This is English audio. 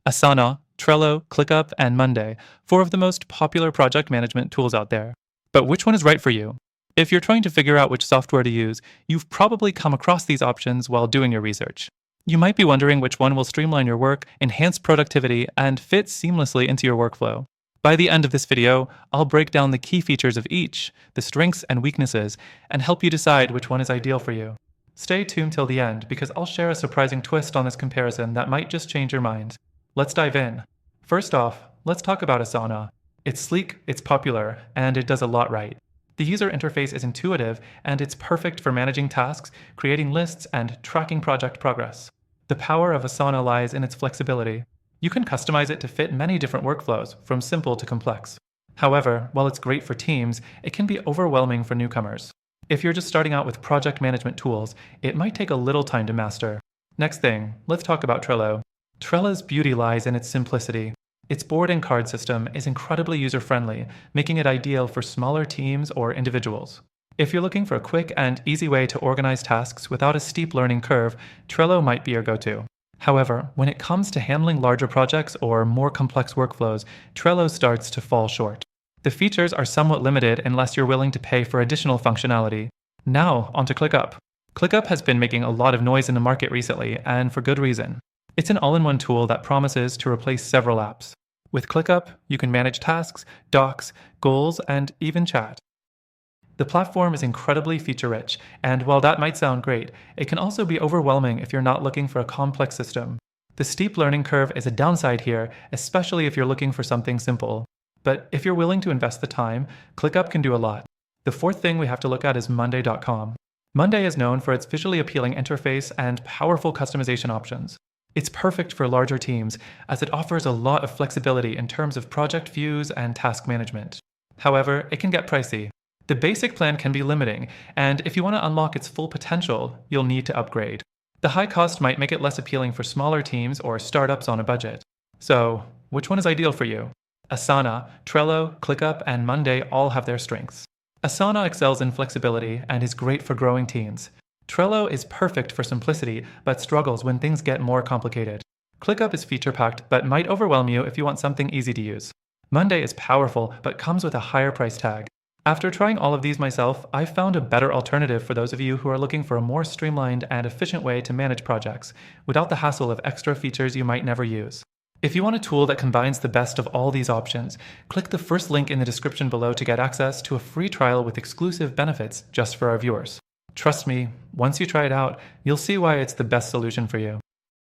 Asana, Trello, ClickUp, and Monday, four of the most popular project management tools out there. But which one is right for you? If you're trying to figure out which software to use, you've probably come across these options while doing your research. You might be wondering which one will streamline your work, enhance productivity, and fit seamlessly into your workflow. By the end of this video, I'll break down the key features of each, the strengths and weaknesses, and help you decide which one is ideal for you. Stay tuned till the end because I'll share a surprising twist on this comparison that might just change your mind. Let's dive in. First off, let's talk about Asana. It's sleek, it's popular, and it does a lot right. The user interface is intuitive, and it's perfect for managing tasks, creating lists, and tracking project progress. The power of Asana lies in its flexibility. You can customize it to fit many different workflows, from simple to complex. However, while it's great for teams, it can be overwhelming for newcomers. If you're just starting out with project management tools, it might take a little time to master. Next thing, let's talk about Trello. Trello's beauty lies in its simplicity. Its board and card system is incredibly user-friendly, making it ideal for smaller teams or individuals. If you're looking for a quick and easy way to organize tasks without a steep learning curve, Trello might be your go-to. However, when it comes to handling larger projects or more complex workflows, Trello starts to fall short. The features are somewhat limited unless you're willing to pay for additional functionality. Now, onto ClickUp. ClickUp has been making a lot of noise in the market recently, and for good reason. It's an all-in-one tool that promises to replace several apps. With ClickUp, you can manage tasks, docs, goals, and even chat. The platform is incredibly feature-rich, and while that might sound great, it can also be overwhelming if you're not looking for a complex system. The steep learning curve is a downside here, especially if you're looking for something simple. But if you're willing to invest the time, ClickUp can do a lot. The fourth thing we have to look at is Monday.com. Monday is known for its visually appealing interface and powerful customization options. It's perfect for larger teams, as it offers a lot of flexibility in terms of project views and task management. However, it can get pricey. The basic plan can be limiting, and if you want to unlock its full potential, you'll need to upgrade. The high cost might make it less appealing for smaller teams or startups on a budget. So, which one is ideal for you? Asana, Trello, ClickUp, and Monday all have their strengths. Asana excels in flexibility and is great for growing teams. Trello is perfect for simplicity, but struggles when things get more complicated. ClickUp is feature-packed, but might overwhelm you if you want something easy to use. Monday is powerful, but comes with a higher price tag. After trying all of these myself, I've found a better alternative for those of you who are looking for a more streamlined and efficient way to manage projects, without the hassle of extra features you might never use. If you want a tool that combines the best of all these options, click the first link in the description below to get access to a free trial with exclusive benefits just for our viewers. Trust me, once you try it out, you'll see why it's the best solution for you.